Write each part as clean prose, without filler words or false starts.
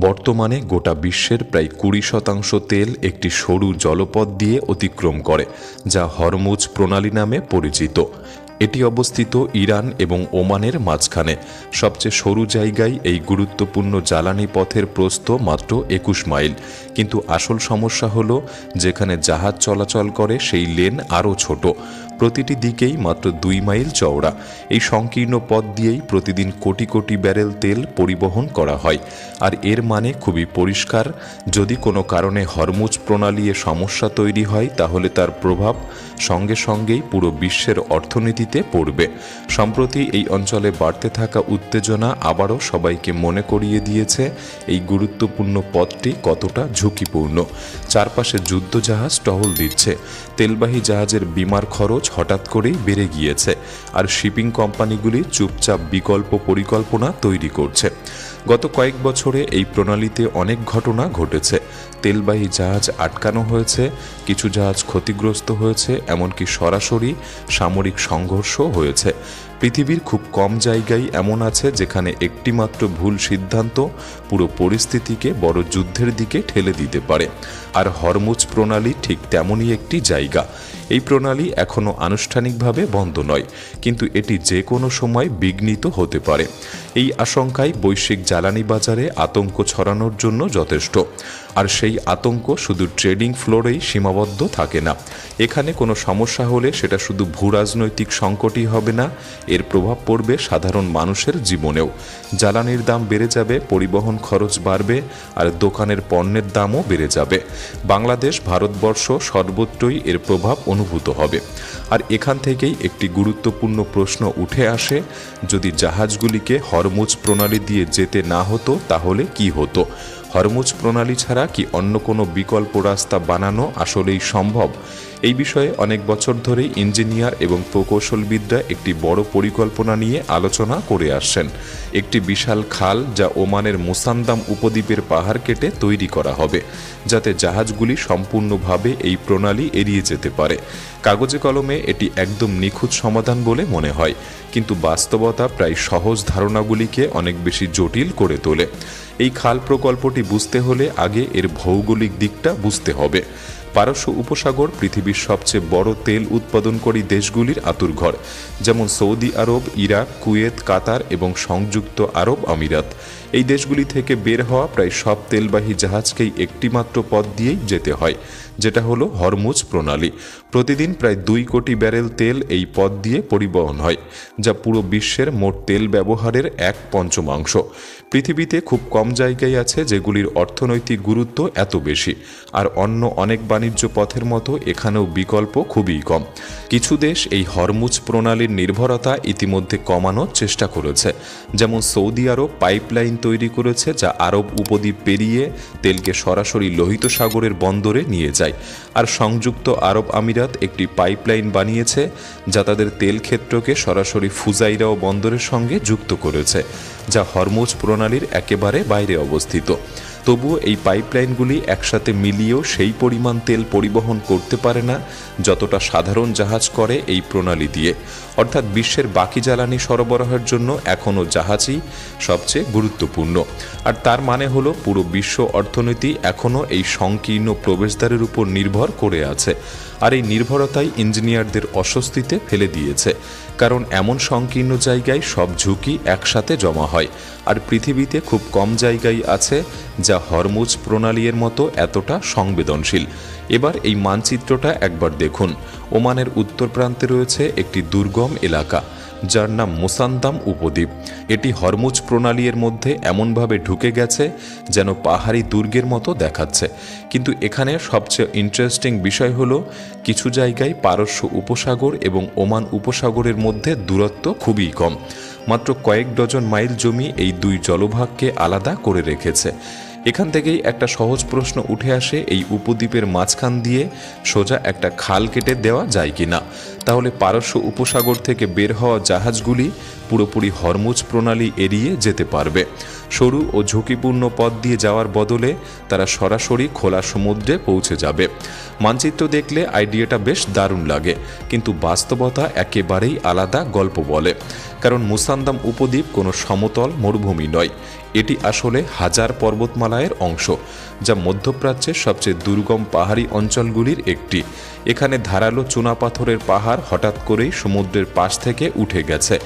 বর্তমানে গোটা বিশ্বের প্রায় 20% তেল একটি সরু জলপথ দিয়ে অতিক্রম করে, যা হরমুজ প্রণালী নামে পরিচিত। এটি অবস্থিত ইরান এবং ওমানের মাঝখানে। সবচেয়ে সরু জায়গায় এই গুরুত্বপূর্ণ জ্বালানি পথের প্রস্থ মাত্র 21 মাইল, কিন্তু আসল সমস্যা হলো যেখানে জাহাজ চলাচল করে সেই লেন আরও ছোট, প্রতিটি দিকেই মাত্র 2 মাইল চওড়া। এই সংকীর্ণ পথ দিয়েই প্রতিদিন কোটি কোটি ব্যারেল তেল পরিবহন করা হয়। আর এর মানে খুবই পরিষ্কার, যদি কোনো কারণে হরমুজ প্রণালী সমস্যা তৈরি হয় তাহলে তার প্রভাব সঙ্গে সঙ্গেই পুরো বিশ্বের অর্থনীতিতে পড়বে। সম্প্রতি এই অঞ্চলে বাড়তে থাকা উত্তেজনা আবারও সবাইকে মনে করিয়ে দিয়েছে এই গুরুত্বপূর্ণ পথটি কতটা ঝুঁকিপূর্ণ। চারপাশে যুদ্ধজাহাজ টহল দিচ্ছে, তেলবাহী জাহাজের বিমার খরচ হঠাৎ করেই বেড়ে গিয়েছে, আর শিপিং কোম্পানিগুলি চুপচাপ বিকল্প পরিকল্পনা তৈরি করছে। গত কয়েক বছরে এই প্রণালীতে অনেক ঘটনা ঘটেছে। তেলবাহী জাহাজ আটকানো হয়েছে, কিছু জাহাজ ক্ষতিগ্রস্ত হয়েছে, এমনকি সরাসরি সামরিক সংঘর্ষ হয়েছে। পৃথিবীর খুব কম জায়গায় এমন আছে যেখানে একটিমাত্র ভুল সিদ্ধান্ত পুরো পরিস্থিতিকে বড় যুদ্ধের দিকে ঠেলে দিতে পারে। আর হরমুজ প্রণালী ঠিক তেমনই একটি জায়গা। এই প্রণালী এখনও আনুষ্ঠানিকভাবে বন্ধ নয়, কিন্তু এটি যে কোনো সময় বিঘ্নিত হতে পারে। এই আশঙ্কায় বৈশ্বিক জ্বালানি বাজারে আতঙ্ক ছড়ানোর জন্য যথেষ্ট। আর সেই আতঙ্ক শুধু ট্রেডিং ফ্লোরেই সীমাবদ্ধ থাকে না। এখানে কোনো সমস্যা হলে সেটা শুধু ভূরাজনৈতিক সংকটই হবে না, এর প্রভাব পড়বে সাধারণ মানুষের জীবনেও। জ্বালানির দাম বেড়ে যাবে, পরিবহন খরচ বাড়বে, আর দোকানের পণ্যের দামও বেড়ে যাবে। বাংলাদেশ, ভারতবর্ষ সর্বত্রই এর প্রভাব অনুভূত হবে। আর এখান থেকেই একটি গুরুত্বপূর্ণ প্রশ্ন উঠে আসে, যদি জাহাজগুলিকে হরমুজ প্রণালী দিয়ে যেতে না হতো তাহলে কি হতো? হরমুজ প্রণালী ছাড়া কি অন্য কোনো বিকল্প রাস্তা বানানো আসলেই সম্ভব? এই বিষয়ে অনেক বছর ধরেই ইঞ্জিনিয়ার এবং প্রকৌশলবিদরা একটি বড় পরিকল্পনা নিয়ে আলোচনা করে আসছেন। একটি বিশাল খাল যা ওমানের মুসান্দাম উপদ্বীপের পাহাড় কেটে তৈরি করা হবে, যাতে জাহাজগুলি সম্পূর্ণভাবে এই প্রণালী এড়িয়ে যেতে পারে। কাগজে কলমে এটি একদম নিখুঁত সমাধান বলে মনে হয়, কিন্তু বাস্তবতা প্রায় সহজ ধারণাগুলিকে অনেক বেশি জটিল করে তোলে। এই খাল প্রকল্পটি বুঝতে হলে আগে এর ভৌগোলিক দিকটা বুঝতে হবে। পারস্য উপসাগর পৃথিবীর সবচেয়ে বড় তেল উৎপাদনকারী দেশগুলির আঁতুড়ঘর, যেমন সৌদি আরব, ইরাক, কুয়েত, কাতার এবং সংযুক্ত আরব আমিরাত। এই দেশগুলি থেকে বের হওয়া প্রায় সব তেলবাহী জাহাজকেই একটিমাত্র পথ দিয়েই যেতে হয়, যেটা হলো হরমুজ প্রণালী। প্রতিদিন প্রায় 2 কোটি ব্যারেল তেল এই পথ দিয়ে পরিবহন হয়, যা পুরো বিশ্বের মোট তেল ব্যবহারের 1/5। পৃথিবীতে খুব কম জায়গায় আছে যেগুলির অর্থনৈতিক গুরুত্ব এত বেশি, আর অন্য অনেক বাণিজ্য পথের মতো এখানেও বিকল্প খুবই কম। কিছু দেশ এই হরমুজ প্রণালীর নির্ভরতা ইতিমধ্যে কমানোর চেষ্টা করেছে, যেমন সৌদি আরব পাইপলাইন তৈরি করেছে যা আরব উপদ্বীপ পেরিয়ে তেলকে সরাসরি লোহিত সাগরের বন্দরে নিয়ে যায়, আর সংযুক্ত আরব আমিরাত একটি পাইপলাইন বানিয়েছে যা তাদের তেল ক্ষেত্রকে সরাসরি ফুজাইরা বন্দরের সঙ্গে যুক্ত করেছে, যা হরমুজ প্রণালীর একেবারে বাইরে অবস্থিত। তবুও এই পাইপলাইনগুলি একসাথে মিলিয়েও সেই পরিমাণ তেল পরিবহন করতে পারে না যতটা সাধারণ জাহাজ করে এই প্রণালী দিয়ে। অর্থাৎ বিশ্বের বাকি জ্বালানি সরবরাহের জন্য এখনও জাহাজই সবচেয়ে গুরুত্বপূর্ণ। আর তার মানে হলো পুরো বিশ্ব অর্থনীতি এখনও এই সংকীর্ণ প্রবেশদ্বারের উপর নির্ভর করে আছে। আর এই নির্ভরতাই ইঞ্জিনিয়ারদের অস্বস্তিতে ফেলে দিয়েছে, কারণ এমন সংকীর্ণ জায়গায় সব ঝুঁকি একসাথে জমা হয়, আর পৃথিবীতে খুব কম জায়গায় আছে যা হরমুজ প্রণালীর মতো এতটা সংবেদনশীল। এবার এই মানচিত্রটা একবার দেখুন। ওমানের উত্তর প্রান্তে রয়েছে একটি দুর্গম এলাকা যার নাম মুসান্দাম উপদ্বীপ। এটি হরমুজ প্রণালীর মধ্যে এমনভাবে ঢুকে গেছে যেন পাহাড়ি দুর্গের মতো দেখাচ্ছে। কিন্তু এখানে সবচেয়ে ইন্টারেস্টিং বিষয় হলো, কিছু জায়গায় পারস্য উপসাগর এবং ওমান উপসাগরের মধ্যে দূরত্ব খুবই কম। মাত্র কয়েক ডজন মাইল জমি এই 2 জলভাগকে আলাদা করে রেখেছে। এখান থেকেই একটা সহজ প্রশ্ন উঠে আসে, এই উপদ্বীপের মাঝখান দিয়ে সোজা একটা খাল কেটে দেওয়া যায় কিনা? তাহলে পারস্য উপসাগর থেকে বের হওয়া জাহাজগুলি পুরোপুরি হরমুজ প্রণালী এড়িয়ে যেতে পারবে। সরু ও ঝুঁকিপূর্ণ পথ দিয়ে যাওয়ার বদলে তারা সরাসরি খোলা সমুদ্রে পৌঁছে যাবে। মানচিত্র দেখলে আইডিয়াটা বেশ দারুণ লাগে, কিন্তু বাস্তবতা একেবারেই আলাদা গল্প বলে। কারণ মুসান্দাম উপদ্বীপ কোনো সমতল মরুভূমি নয়, এটি আসলে হাজার পর্বতমালার অংশ, যা মধ্যপ্রাচ্যের সবচেয়ে দুর্গম পাহাড়ি অঞ্চলগুলির একটি। এখানে ধারালো চুনাপাথরের পাহাড় হঠাৎ করেই সমুদ্রের পাশ থেকে উঠে গেছে।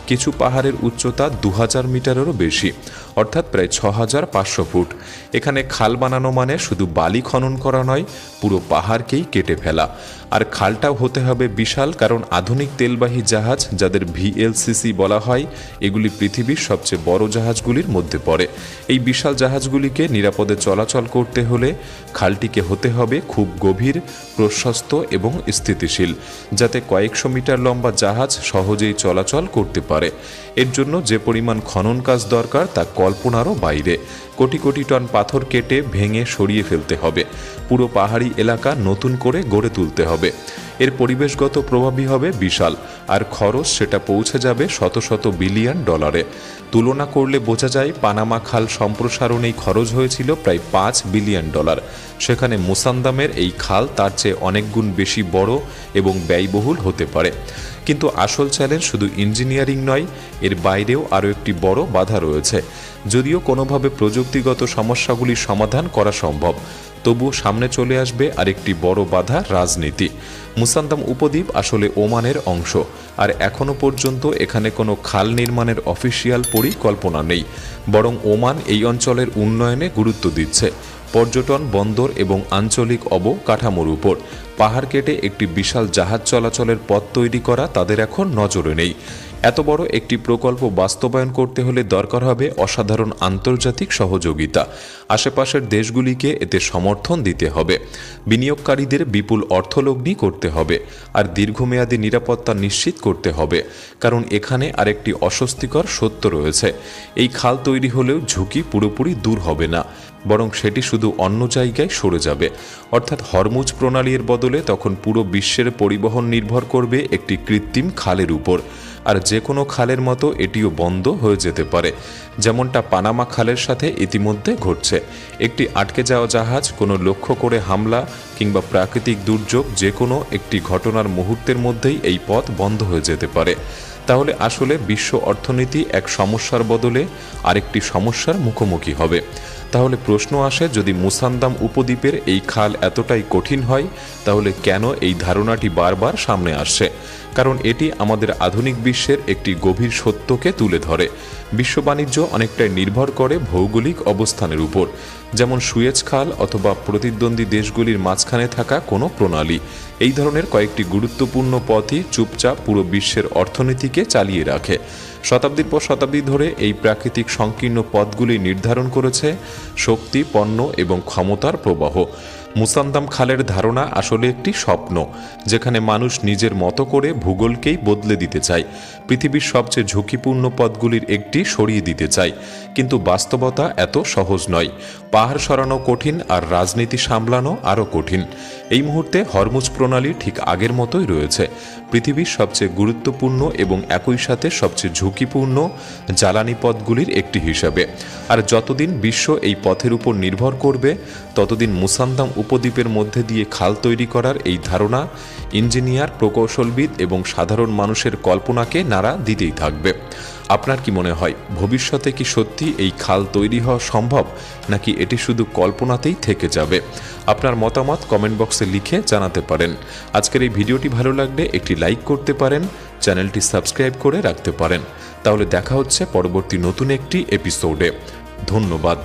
কিছু পাহাড়ের উচ্চতা 2000 মিটারেরও বেশি, অর্থাৎ প্রায় 6500 ফুট। এখানে খাল বানানো মানে শুধু বালি খনন করা নয়, পুরো পাহাড়কেই কেটে ফেলা। আর খালটাও হতে হবে বিশাল, কারণ আধুনিক তেলবাহী জাহাজ, যাদের ভিএলসিসি বলা হয়, এগুলি পৃথিবীর সবচেয়ে বড় জাহাজগুলির মধ্যে পড়ে। এই বিশাল জাহাজগুলিকে নিরাপদে চলাচল করতে হলে খালটিকে হতে হবে খুব গভীর, প্রশস্ত এবং স্থিতিশীল, যাতে কয়েকশো মিটার লম্বা জাহাজ সহজেই চলাচল করতে পারে। এর জন্য যে পরিমাণ খনন কাজ দরকার তা কল্পনারও বাইরে। কোটি কোটি টন পাথর কেটে ভেঙে সরিয়ে ফেলতে হবে। পুরো পাহাড়ি এলাকা নতুন করে গড়ে তুলতে হবে। এর পরিবেশগত প্রভাবই হবে বিশাল, আর খরচ সেটা পৌঁছে যাবে শত শত বিলিয়ন ডলারে। তুলনা করলে বোঝা যায় পানামা খাল সম্প্রসারণেই খরচ হয়েছিল প্রায় $5 বিলিয়ন। সেখানে মুসান্দামের এই খাল তার চেয়ে অনেক গুণ বেশি বড় এবং ব্যয়বহুল হতে পারে। কিন্তু আসল চ্যালেঞ্জ শুধু ইঞ্জিনিয়ারিং নয়, এর বাইরেও আরও একটি বড় বাধা রয়েছে। যদিও কোনোভাবে প্রযুক্তিগত সমস্যাগুলির সমাধান করা সম্ভব, তবুও সামনে চলে আসবে আরেকটি বড় বাধা, রাজনীতি। মুসান্দাম উপদ্বীপ আসলে ওমানের অংশ, আর এখনও পর্যন্ত এখানে কোনো খাল নির্মাণের অফিসিয়াল পরিকল্পনা নেই। বরং ওমান এই অঞ্চলের উন্নয়নে গুরুত্ব দিচ্ছে, পর্যটন, বন্দর এবং আঞ্চলিক অবকাঠামোর উপর। পাহাড় কেটে একটি বিশাল জাহাজ চলাচলের পথ তৈরি করা তাদের এখন নজরে নেই। এত বড় একটি প্রকল্প বাস্তবায়ন করতে হলে দরকার হবে অসাধারণ আন্তর্জাতিক সহযোগিতা। আশেপাশের দেশগুলিকে এতে সমর্থন দিতে হবে, বিনিয়োগকারীদের বিপুল অর্থলগ্নি করতে হবে, আর দীর্ঘমেয়াদী নিরাপত্তা নিশ্চিত করতে হবে। কারণ এখানে আরেকটি অস্বস্তিকর সত্য রয়েছে, এই খাল তৈরি হলেও ঝুঁকি পুরোপুরি দূর হবে না, বরং সেটি শুধু অন্য জায়গায় সরে যাবে। অর্থাৎ হরমুজ প্রণালীর বদলে তখন পুরো বিশ্বের পরিবহন নির্ভর করবে একটি কৃত্রিম খালের উপর। আর যে কোনো খালের মতো এটিও বন্ধ হয়ে যেতে পারে, যেমনটা পানামা খালের সাথে ইতিমধ্যে ঘটছে। একটি আটকে যাওয়া জাহাজ, কোনো লক্ষ্য করে হামলা কিংবা প্রাকৃতিক দুর্যোগ, যে কোনো একটি ঘটনার মুহূর্তের মধ্যেই এই পথ বন্ধ হয়ে যেতে পারে। তাহলে আসলে বিশ্ব অর্থনীতি এক সমস্যার বদলে আরেকটি সমস্যার মুখোমুখি হবে। তাহলে প্রশ্ন আসে, যদি মুসান্দাম উপদ্বীপের এই খাল এতটাই কঠিন হয়, তাহলে কেন এই ধারণাটি বারবার সামনে আসছে? কারণ এটি আমাদের আধুনিক বিশ্বের একটি গভীর সত্যকে তুলে ধরে। বিশ্ব বাণিজ্য অনেকটাই নির্ভর করে ভৌগোলিক অবস্থানের উপর, যেমন সুয়েজ খাল অথবা প্রতিদ্বন্দ্বী দেশগুলির মাঝখানে থাকা কোনো প্রণালী। এই ধরনের কয়েকটি গুরুত্বপূর্ণ পথই চুপচাপ পুরো বিশ্বের অর্থনীতিকে চালিয়ে রাখে। শতাব্দীর পর শতাব্দী ধরে এই প্রাকৃতিক সংকীর্ণ পথগুলি নির্ধারণ করেছে শক্তি, পণ্য এবং ক্ষমতার প্রবাহ। মুসান্দাম খালের ধারণা আসলে একটি স্বপ্ন, যেখানে মানুষ নিজের মতো করে ভূগোলকেই বদলে দিতে চায়, পৃথিবীর সবচেয়ে ঝুঁকিপূর্ণ পথগুলির একটি সরিয়ে দিতে চায়। কিন্তু বাস্তবতা এত সহজ নয়। পাহাড় সরানো কঠিন, আর রাজনীতি সামলানো আরও কঠিন। এই মুহূর্তে হরমুজ প্রণালী ঠিক আগের মতোই রয়েছে, পৃথিবীর সবচেয়ে গুরুত্বপূর্ণ এবং একই সাথে সবচেয়ে ঝুঁকিপূর্ণ জ্বালানি পথগুলির একটি হিসাবে। আর যতদিন বিশ্ব এই পথের উপর নির্ভর করবে, ততদিন মুসান্দাম উপদ্বীপের মধ্যে দিয়ে খাল তৈরি করার এই ধারণা ইঞ্জিনিয়ার, প্রকৌশলবিদ এবং সাধারণ মানুষের কল্পনাকে নাড়া দিতেই থাকবে। আপনার কি মনে হয়, ভবিষ্যতে কি সত্যি এই খাল তৈরি হওয়া সম্ভব, নাকি এটি শুধু কল্পনাতেই থেকে যাবে? আপনার মতামত কমেন্ট বক্সে লিখে জানাতে পারেন। আজকের এই ভিডিওটি ভালো লাগলে একটি লাইক করতে পারেন, চ্যানেলটি সাবস্ক্রাইব করে রাখতে পারেন। তাহলে দেখা হচ্ছে পরবর্তী নতুন একটি এপিসোডে। ধন্যবাদ।